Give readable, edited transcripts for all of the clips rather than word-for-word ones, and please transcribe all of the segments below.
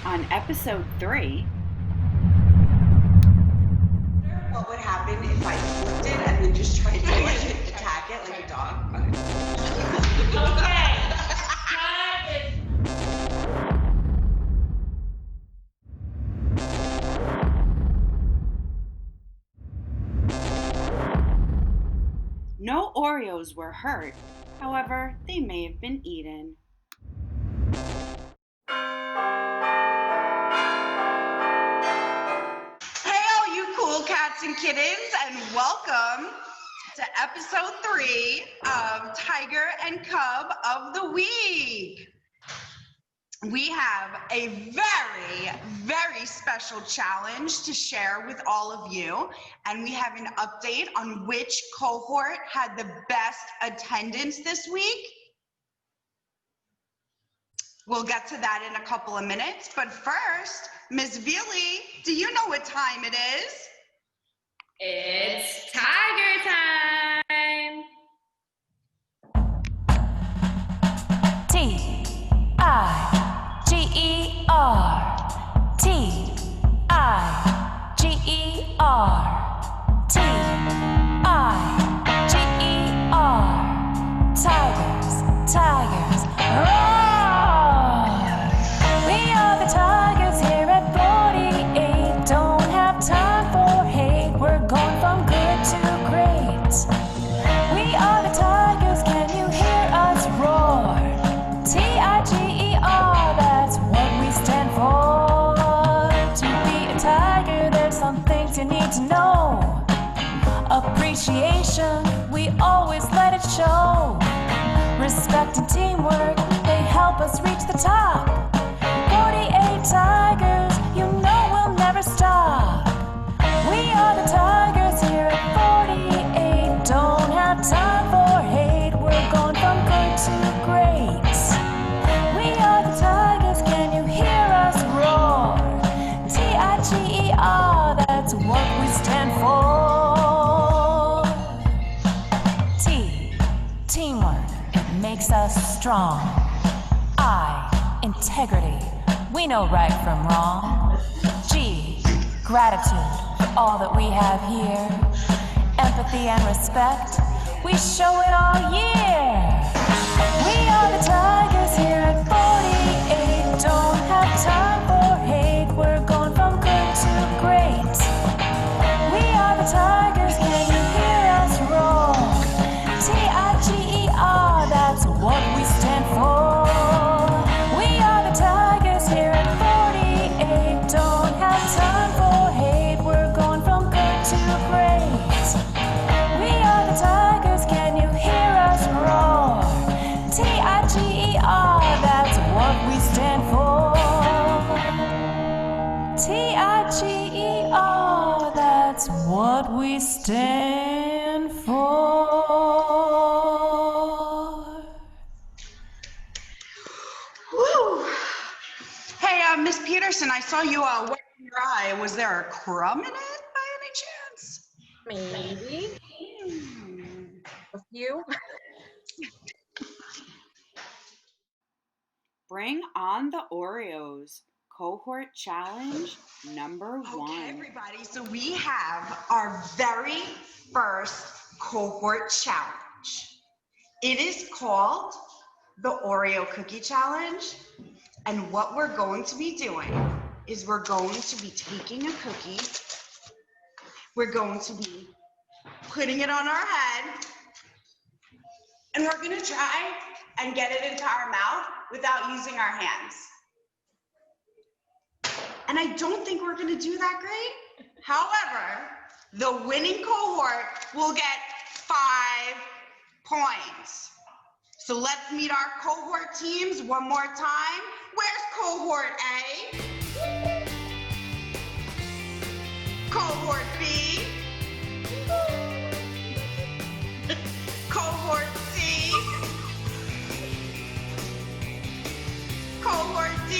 On episode 3, What would happen if I flipped it and then just tried to attack it like a dog? Okay. Cut it. no Oreos were hurt. However, they may have been eaten. Hey, all you cool cats and kittens, and welcome to episode 3 of Tiger and Cub of the Week. We have a very, very special challenge to share with all of you, and we have an update on which cohort had the best attendance this week. We'll get to that in a couple of minutes, but first, Ms. Veely, do you know what time it is? It's tiger time. T-I-G-E-R. T-I-G-E-R. T-I-G-E-R. Tigers, tigers, roar! We are the tigers here at 48. Don't have time for hate. We're going from good to great. We are the tigers, can you hear us roar? T-I-G-E-R, that's what we stand for. To be a tiger, there's some things you need to know. Appreciation, we always let it show. Respect and teamwork, they help us reach the top. 48 tigers, you know we'll never stop. We are the tigers here at 48. Don't have time for hate, we're going from good to great. We are the tigers, can you hear us roar? T-I-G-E-R, that's what we stand for. T, teamwork, it makes us strong. I, integrity, we know right from wrong. G, gratitude for all that we have here. Empathy and respect, we show it all year. We are the tigers here at 48. Don't have time for hate, we're going from good to great. We are the tigers, can you hear us roar? T-I-G-E-R, that's what we stand for. We are the tigers here at 48. Don't have time for hate, we're going from good to great. We are the tigers, can you hear us roar? T-I-G-E-R, that's what we stand for. T-I-G-E-R, that's what we stand for. Woo! Hey, Miss Peterson, I saw you wetting your eye. Was there a crumb in it by any chance? Maybe. A few. Bring on the Oreos. Cohort challenge number 1. Okay, everybody, so we have our very first cohort challenge. It is called the Oreo Cookie Challenge, and what we're going to be doing is we're going to be taking a cookie, we're going to be putting it on our head, and we're gonna try and get it into our mouth without using our hands. And I don't think we're gonna do that great. However, the winning cohort will get 5 points. So let's meet our cohort teams one more time. Where's cohort A? Cohort B? Cohort C? Cohort D?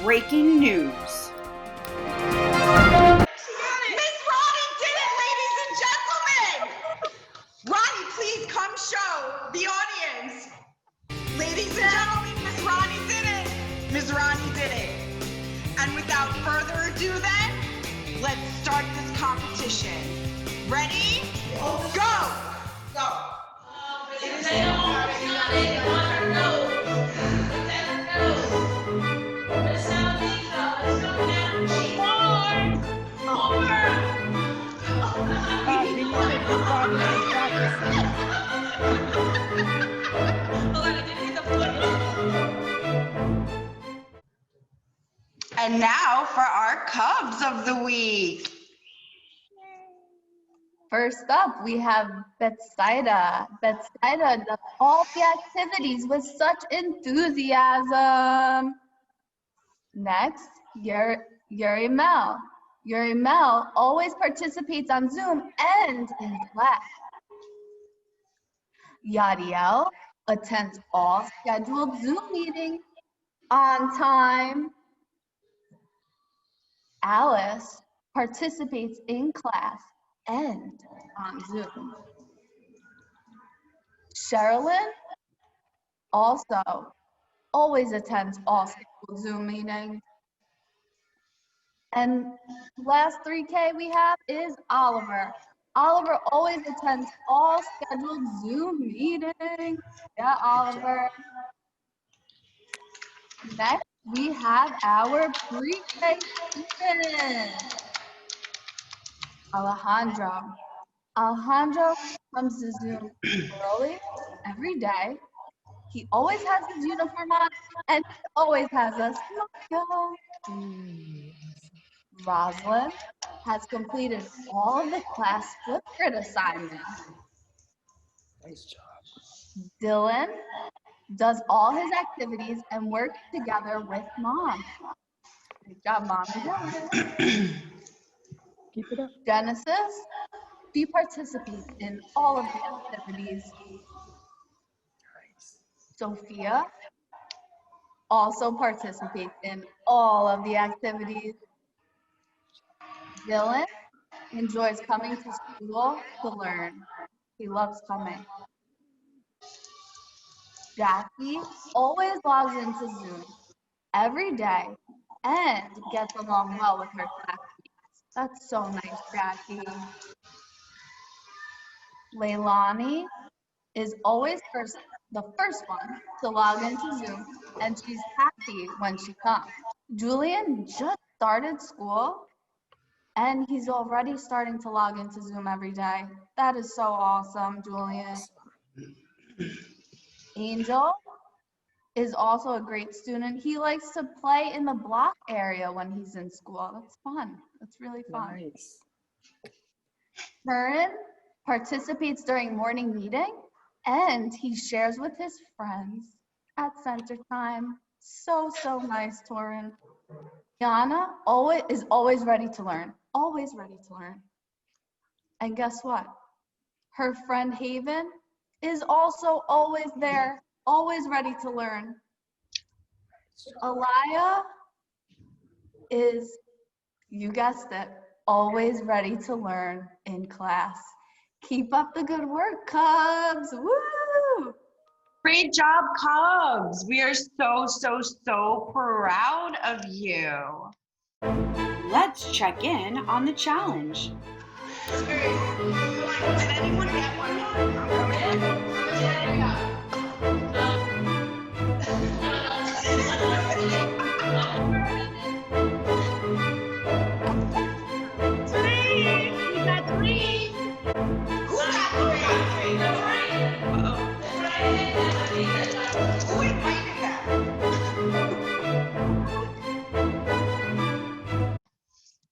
Breaking news. Miss Ronnie did it, ladies and gentlemen! Ready? Go! He needs to keep talking and practicing. And now for our Cubs of the week. First up, we have Betsaida. Betsaida does all the activities with such enthusiasm. Next, Yuri Mel. Yuri Mel always participates on Zoom and in class. Yadiel attends all scheduled Zoom meetings on time. Alice participates in class and on Zoom. Sherilyn also always attends all scheduled Zoom meetings. And last 3K we have is Oliver. Oliver always attends all scheduled Zoom meetings. Yeah, Oliver. Next, we have our pre-K student, Alejandro. Alejandro comes to Zoom early every day. He always has his uniform on and he always has a smile. Rosalind has completed all of the class Flipgrid assignments. Nice job. Dylan does all his activities and works together with Mom. Good job, Mom and Dylan. Keep it up. Genesis, she participates in all of the activities. Sophia also participates in all of the activities. Dylan enjoys coming to school to learn. He loves coming. Jackie always logs into Zoom every day and gets along well with her classmates. That's so nice, Jackie. Leilani is always the first one to log into Zoom, and she's happy when she comes. Julian just started school, and he's already starting to log into Zoom every day. That is so awesome, Julian. Angel is also a great student. He likes to play in the block area when he's in school. That's fun. That's really fun. Nice. Curran participates during morning meeting and he shares with his friends at center time. So nice, Torin. Yana is always ready to learn. Always ready to learn. And guess what? Her friend Haven is also always there, always ready to learn. Alaya is, you guessed it, always ready to learn in class. Keep up the good work, Cubs. Woo! Great job, Cubs. We are so proud of you. Let's check in on the challenge. Did anyone get one?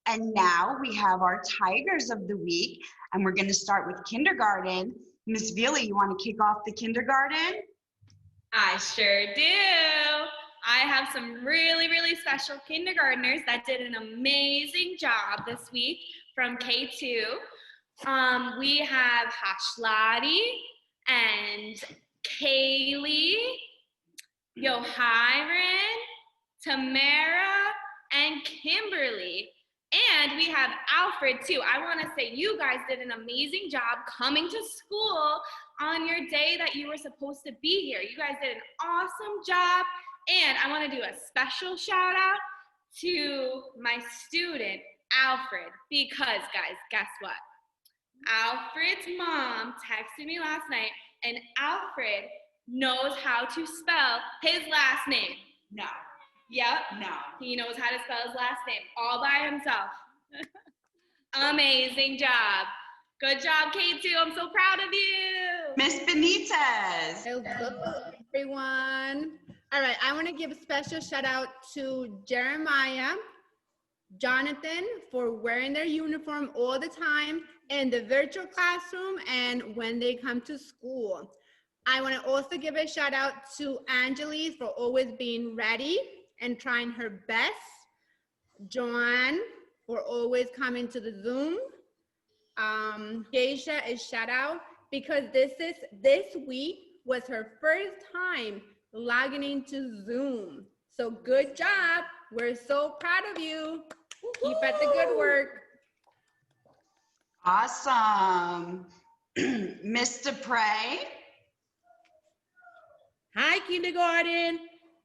And now we have our Tigers of the week, and we're going to start with kindergarten. Miss Veely, you want to kick off the kindergarten? I sure do. I have some really special kindergartners that did an amazing job this week from K2. We have Hashladi and Kaylee, Yohiran, Tamara, and Kimberly. And we have Alfred too. I want to say you guys did an amazing job coming to school on your day that you were supposed to be here. You guys did an awesome job. And I want to do a special shout out to my student, Alfred, because guys, guess what? Alfred's mom texted me last night, and Alfred knows how to spell his last name. No. Yep. No. He knows how to spell his last name all by himself. Amazing job. Good job, K2. I'm so proud of you. Miss Benitez. Hello, everyone. All right, I want to give a special shout out to Jeremiah, Jonathan for wearing their uniform all the time in the virtual classroom and when they come to school. I want to also give a shout out to Angelie for always being ready and trying her best. Joanne for always coming to the Zoom. Geisha is shout out because this week was her first time logging into Zoom. So good job. We're so proud of you. Keep at the good work. Awesome. Mr. Prey. Hi, kindergarten.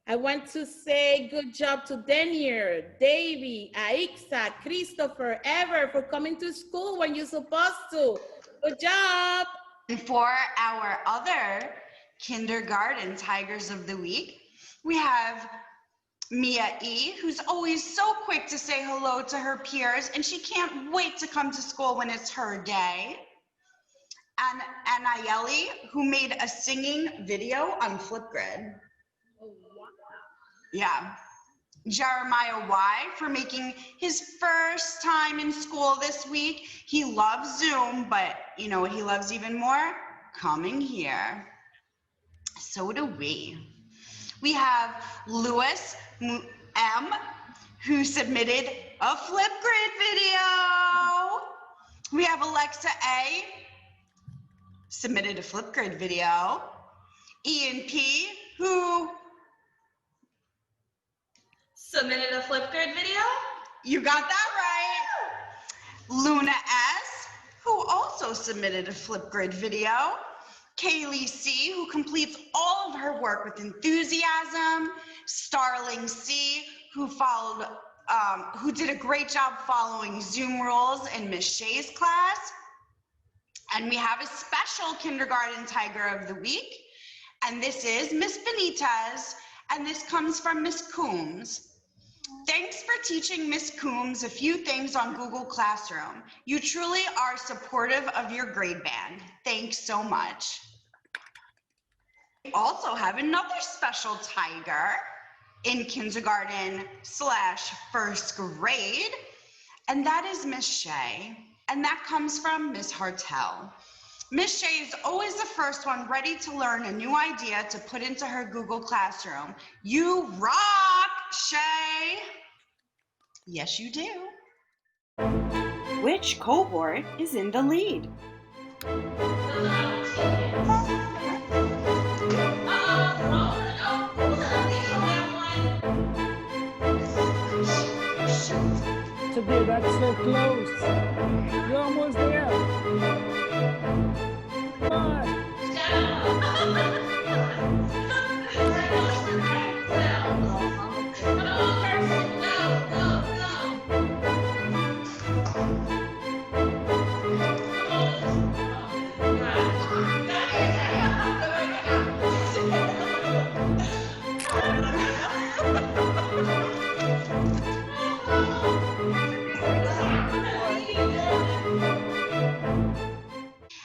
I want to say good job to Denier, Davy, Aixa, Christopher, Ever for coming to school when you're supposed to. Good job. And for our other kindergarten Tigers of the Week, we have Mia E, who's always so quick to say hello to her peers, and she can't wait to come to school when it's her day. And Anayeli, who made a singing video on Flipgrid. Oh, wow. Yeah. Jeremiah Y for making his first time in school this week. He loves Zoom, but you know what he loves even more? Coming here. So do we. We have Lewis M, who submitted a Flipgrid video. We have Alexa A, submitted a Flipgrid video. Ian P, who Submitted a Flipgrid video? you got that right. Luna S, who also submitted a Flipgrid video. Kaylee C, who completes all of her work with enthusiasm. Starling C, who did a great job following Zoom rules in Miss Shay's class. And we have a special kindergarten Tiger of the Week. And this is Miss Benitez, and this comes from Miss Coombs. Thanks for teaching Miss Coombs a few things on Google Classroom. You truly are supportive of your grade band. Thanks so much. We also have another special Tiger in kindergarten/first grade, and that is Miss Shay. And that comes from Miss Hartel. Miss Shay is always the first one ready to learn a new idea to put into her Google Classroom. You rock, Shay. Yes, you do. Which cohort is in the lead? Today, that's so close. You're almost there. Come on.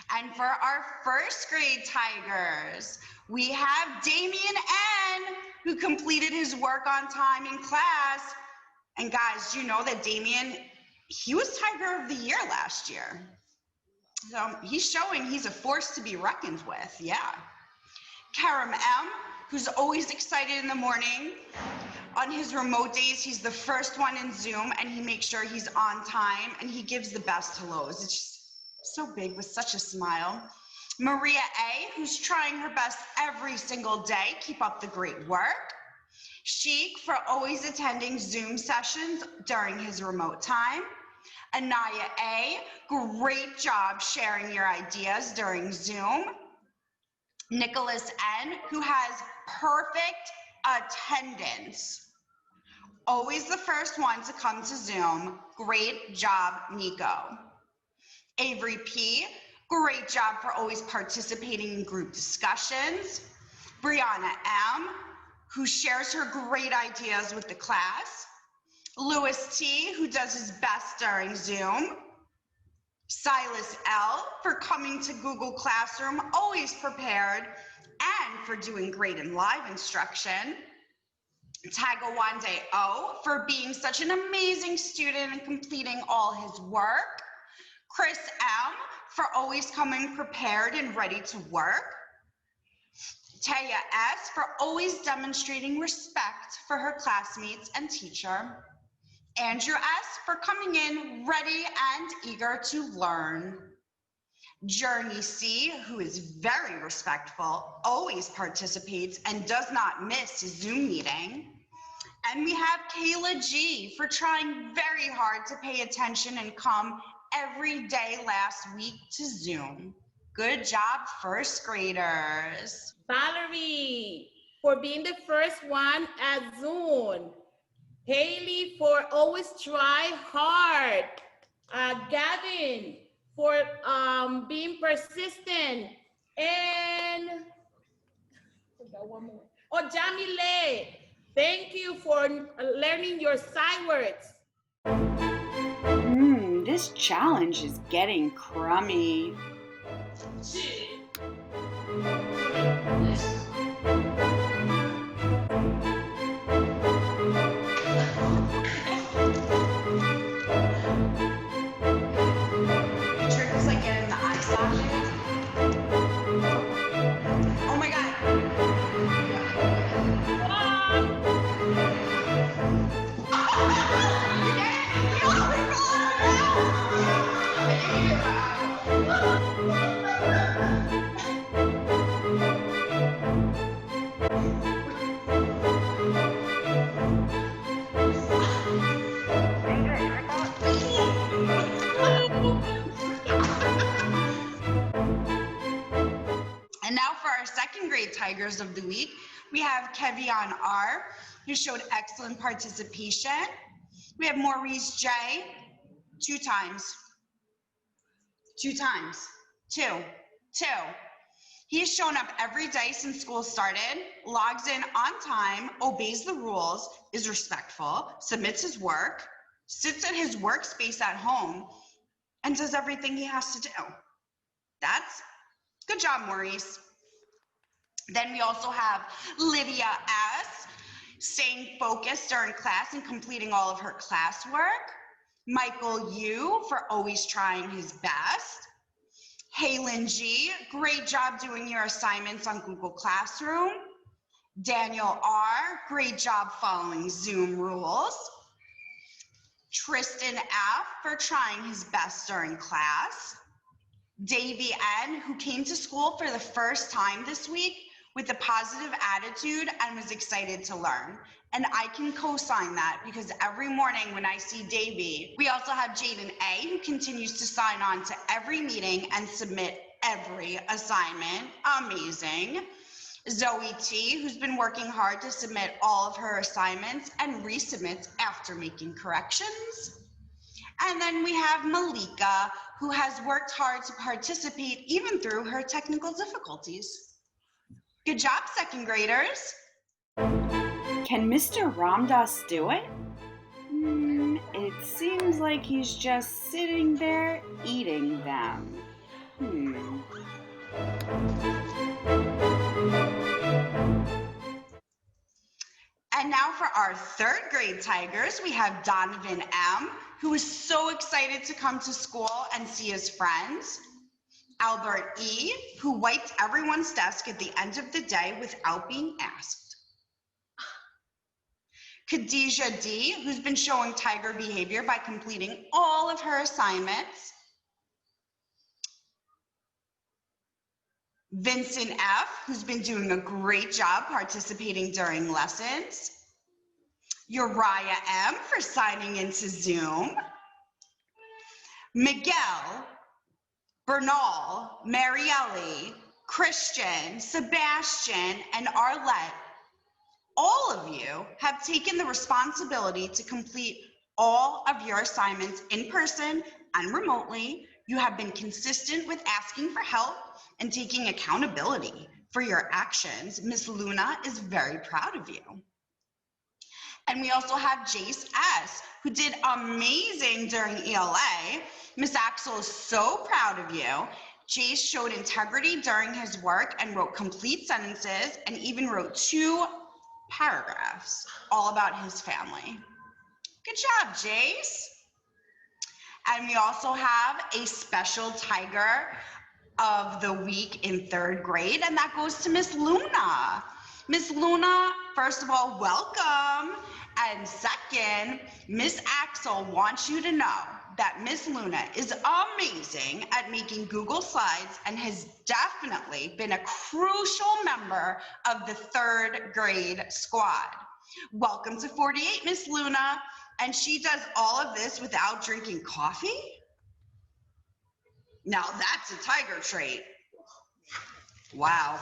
And for our first grade Tigers, we have Damien N, who completed his work on time in class. And guys, you know that Damien, he was Tiger of the Year last year. So he's showing he's a force to be reckoned with, yeah. Karam M, who's always excited in the morning. On his remote days, he's the first one in Zoom, and he makes sure he's on time, and he gives the best hellos. It's just so big with such a smile. Maria A, who's trying her best every single day. Keep up the great work. Sheik for always attending Zoom sessions during his remote time. Anaya A, great job sharing your ideas during Zoom. Nicholas N, who has perfect attendance. Always the first one to come to Zoom. Great job, Nico. Avery P., great job for always participating in group discussions. Brianna M., who shares her great ideas with the class. Louis T., who does his best during Zoom. Silas L., for coming to Google Classroom, always prepared, and for doing great in live instruction. Tagawande O., for being such an amazing student and completing all his work. Chris M., for always coming prepared and ready to work. Taya S., for always demonstrating respect for her classmates and teacher. Andrew S., for coming in ready and eager to learn. Journey C., who is very respectful, always participates and does not miss a Zoom meeting. And we have Kayla G., for trying very hard to pay attention and come every day last week to Zoom. Good job, first graders. Valerie, for being the first one at Zoom. Haley, for always try hard. Gavin, for being persistent. And, oh, Jamile, thank you for learning your sight words. This challenge is getting crummy. The trick is like getting the eye socket. Oh my God. And now for our second grade Tigers of the Week, we have Kevion R., who showed excellent participation. We have Maurice J., two times. He has shown up every day since school started, logs in on time, obeys the rules, is respectful, submits his work, sits at his workspace at home, and does everything he has to do. That's good job, Maurice. Then we also have Lydia S., staying focused during class and completing all of her classwork. Michael U., for always trying his best. Halen G., great job doing your assignments on Google Classroom. Daniel R., great job following Zoom rules. Tristan F., for trying his best during class. Davy N., who came to school for the first time this week with a positive attitude and was excited to learn. And I can co-sign that because every morning when I see Davy, we also have Jaden A., who continues to sign on to every meeting and submit every assignment. Amazing. Zoe T., who's been working hard to submit all of her assignments and resubmits after making corrections. And then we have Malika, who has worked hard to participate even through her technical difficulties. Good job, second graders. Can Mr. Ramdas do it? It seems like he's just sitting there eating them. And now for our third grade Tigers, we have Donovan M., who is so excited to come to school and see his friends. Albert E., who wiped everyone's desk at the end of the day without being asked. Khadijah D., who's been showing tiger behavior by completing all of her assignments. Vincent F., who's been doing a great job participating during lessons. Uriah M., for signing into Zoom. Miguel, Bernal, Marielle, Christian, Sebastian, and Arlette, all of you have taken the responsibility to complete all of your assignments in person and remotely You have been consistent with asking for help and taking accountability for your actions. Miss Luna is very proud of you. And we also have Jace S., who did amazing during ELA. Miss Axel is so proud of you. Jace showed integrity during his work and wrote complete sentences and even wrote 2 paragraphs all about his family. Good job, Jace. And we also have a special Tiger of the Week in 3rd grade, and that goes to Miss Luna. Miss Luna, first of all, welcome. And second, Miss Axel wants you to know that Miss Luna is amazing at making Google Slides and has definitely been a crucial member of the 3rd grade squad. Welcome to 48, Miss Luna. And she does all of this without drinking coffee? Now that's a Tiger trait. Wow.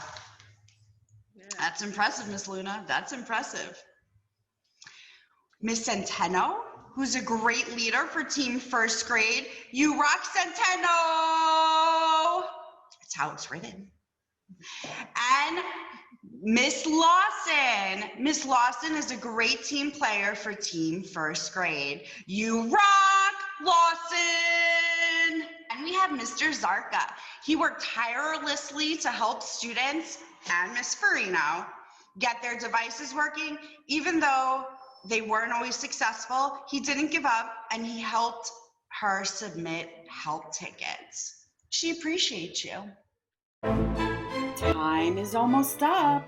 That's impressive, Miss Luna. That's impressive. Miss Centeno, who's a great leader for Team 1st grade. You rock, Centeno! That's how it's written. And Miss Lawson. Miss Lawson is a great team player for Team 1st grade. You rock, Lawson! And we have Mr. Zarka. He worked tirelessly to help students and Miss Farino get their devices working. Even though they weren't always successful, he didn't give up and he helped her submit help tickets. She appreciates you. Time is almost up.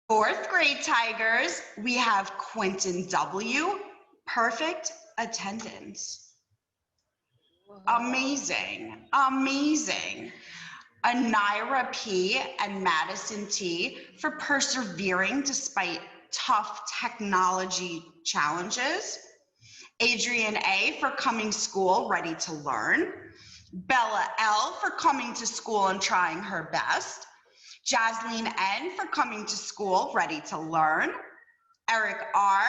Fourth grade Tigers, we have Quentin W. Perfect attendance. Amazing, amazing. Anira P. and Madison T. for persevering despite tough technology challenges. Adrian A. for coming school ready to learn. Bella L. for coming to school and trying her best. Jasleen N. for coming to school ready to learn. Eric R.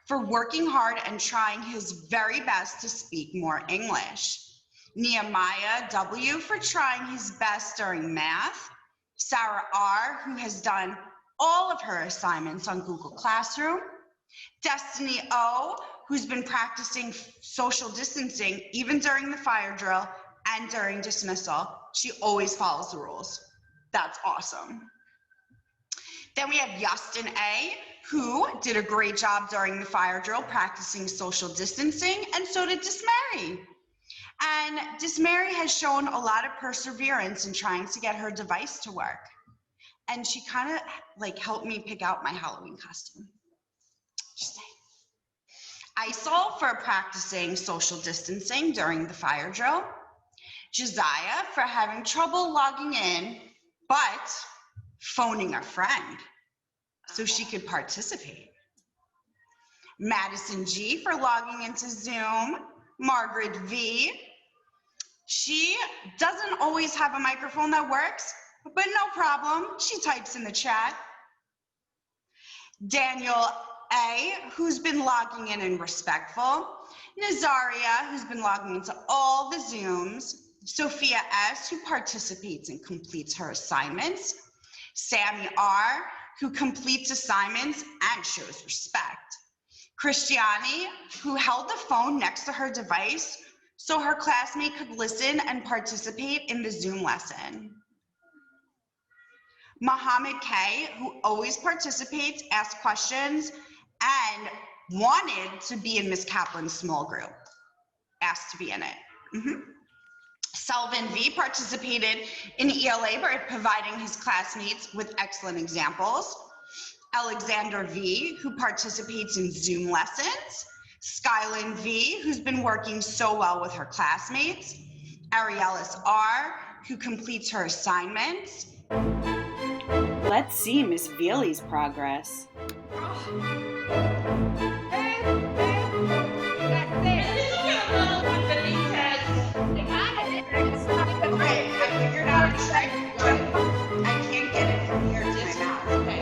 for working hard and trying his very best to speak more English. Nehemiah W. for trying his best during math. Sarah R. who has done all of her assignments on Google Classroom. Destiny O. who's been practicing social distancing even during the fire drill and during dismissal. She always follows the rules. That's awesome. Then we have Justin A., who did a great job during the fire drill practicing social distancing, and so did Dismary. And Dismary has shown a lot of perseverance in trying to get her device to work. And she kind of like helped me pick out my Halloween costume. Just saying. Isol for practicing social distancing during the fire drill. Josiah for having trouble logging in, but phoning a friend so she could participate. Madison G for logging into Zoom. Margaret V, she doesn't always have a microphone that works, but no problem, she types in the chat. Daniel A, who's been logging in and respectful. Nazaria, who's been logging into all the Zooms. Sophia S, who participates and completes her assignments. Sammy R, who completes assignments and shows respect. Christiani, who held the phone next to her device so her classmate could listen and participate in the Zoom lesson. Mohammed K, who always participates, asks questions, and wanted to be in Miss Kaplan's small group. Asked to be in it. Selvin V participated in ELA by providing his classmates with excellent examples. Alexander V, who participates in Zoom lessons, Skylin V, who's been working so well with her classmates, Arielis R, who completes her assignments. Let's see Miss Veely's progress. Okay, I figured out a trick, but I can't get it from here to my mouth. Okay.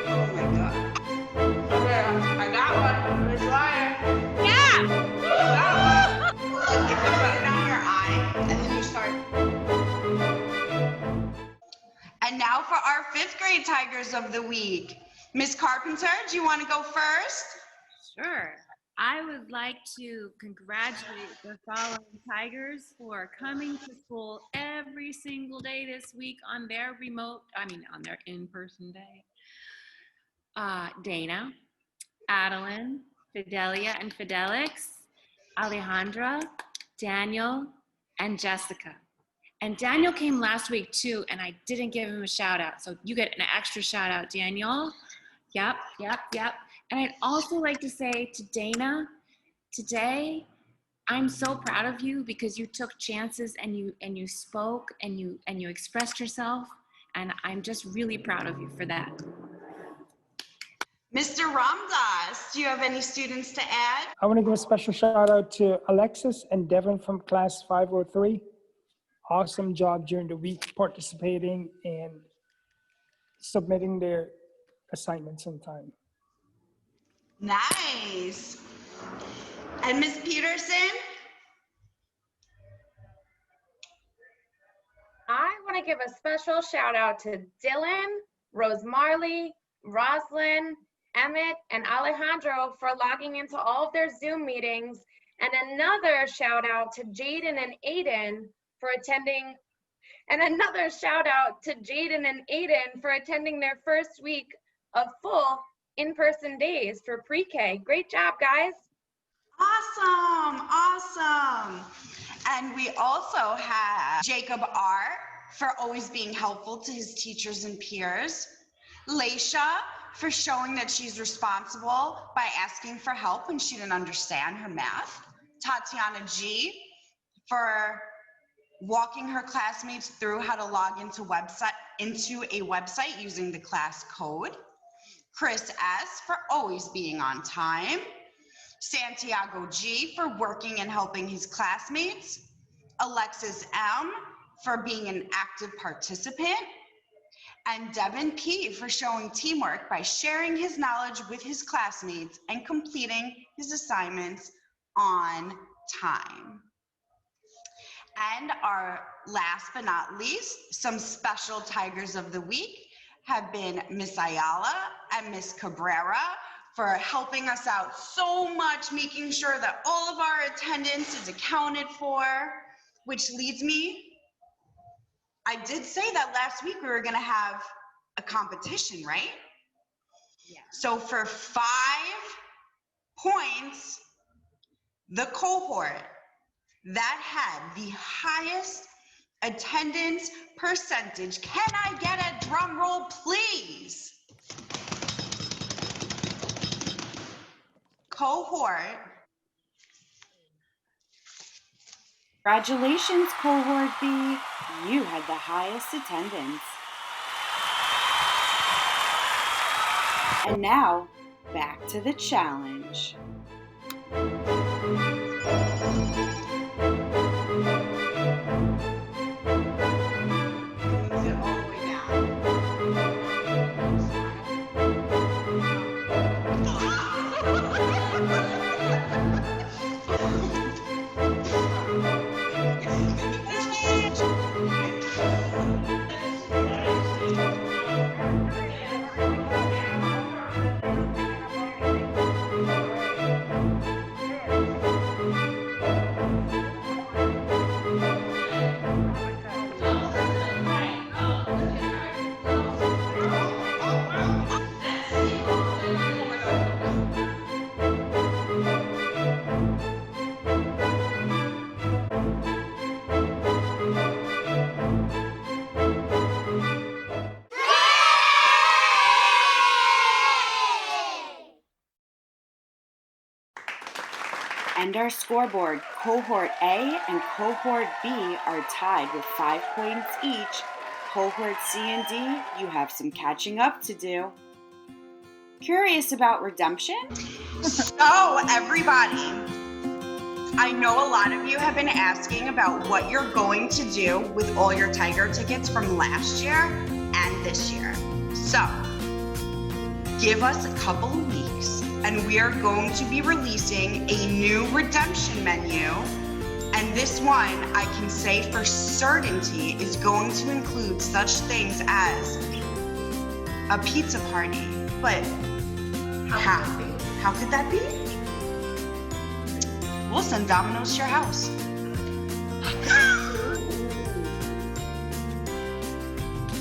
Oh my God. Okay, I got one. Let's try it. Like if you put it on your eye and then you start. And now for our 5th grade Tigers of the Week. Miss Carpenter, do you want to go first? Sure. I would like to congratulate the following Tigers for coming to school every single day this week on their on their in-person day. Dana, Adeline, Fidelia and Fidelix, Alejandra, Daniel, and Jessica. And Daniel came last week too, and I didn't give him a shout out. So you get an extra shout out, Daniel. Yep. And I'd also like to say to Dana, today, I'm so proud of you because you took chances and you spoke and you expressed yourself, and I'm just really proud of you for that. Mr. Ramdas, do you have any students to add? I want to give a special shout out to Alexis and Devin from class 503. Awesome job during the week participating and submitting their assignments on time. Nice. And Miss Peterson? I want to give a special shout out to Dylan, Rose Marley, Roslyn, Emmett, and Alejandro for logging into all of their Zoom meetings, and another shout out to Jaden and Aiden for attending, their first week of full in-person days for pre-K. Great job, guys. Awesome. And we also have Jacob R for always being helpful to his teachers and peers. Leisha for showing that she's responsible by asking for help when she didn't understand her math. Tatiana G for walking her classmates through how to log into a website using the class code. Chris S for always being on time. Santiago G for working and helping his classmates. Alexis M for being an active participant. And Devin P for showing teamwork by sharing his knowledge with his classmates and completing his assignments on time. And our last but not least, some special Tigers of the Week have been Miss Ayala and Miss Cabrera for helping us out so much, making sure that all of our attendance is accounted for, which leads me, I did say that last week we were gonna have a competition, right? Yeah. So for 5 points, the cohort that had the highest attendance percentage, can I get a drum roll, please? Cohort. Congratulations, Cohort B. You had the highest attendance. And now, back to the challenge. Moves it all the way down. end our scoreboard, Cohort A and Cohort B are tied with 5 points each. Cohort C and D, you have some catching up to do. Curious about redemption? So, everybody, I know a lot of you have been asking about what you're going to do with all your Tiger tickets from last year and this year. So, give us a couple of weeks and we are going to be releasing a new redemption menu. And this one, I can say for certainty, is going to include such things as a pizza party. But how could that be? We'll send Domino's to your house.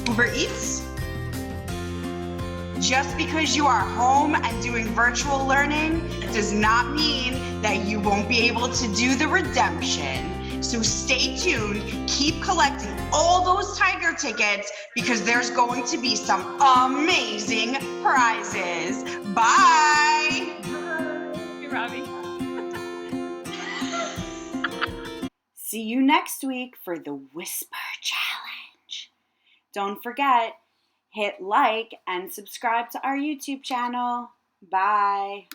Uber Eats? Just because you are home and doing virtual learning does not mean that you won't be able to do the redemption. So stay tuned, keep collecting all those Tiger tickets because there's going to be some amazing prizes. Bye! Hey, Robbie. See you next week for the Whisper Challenge. Don't forget, hit like and subscribe to our YouTube channel. Bye.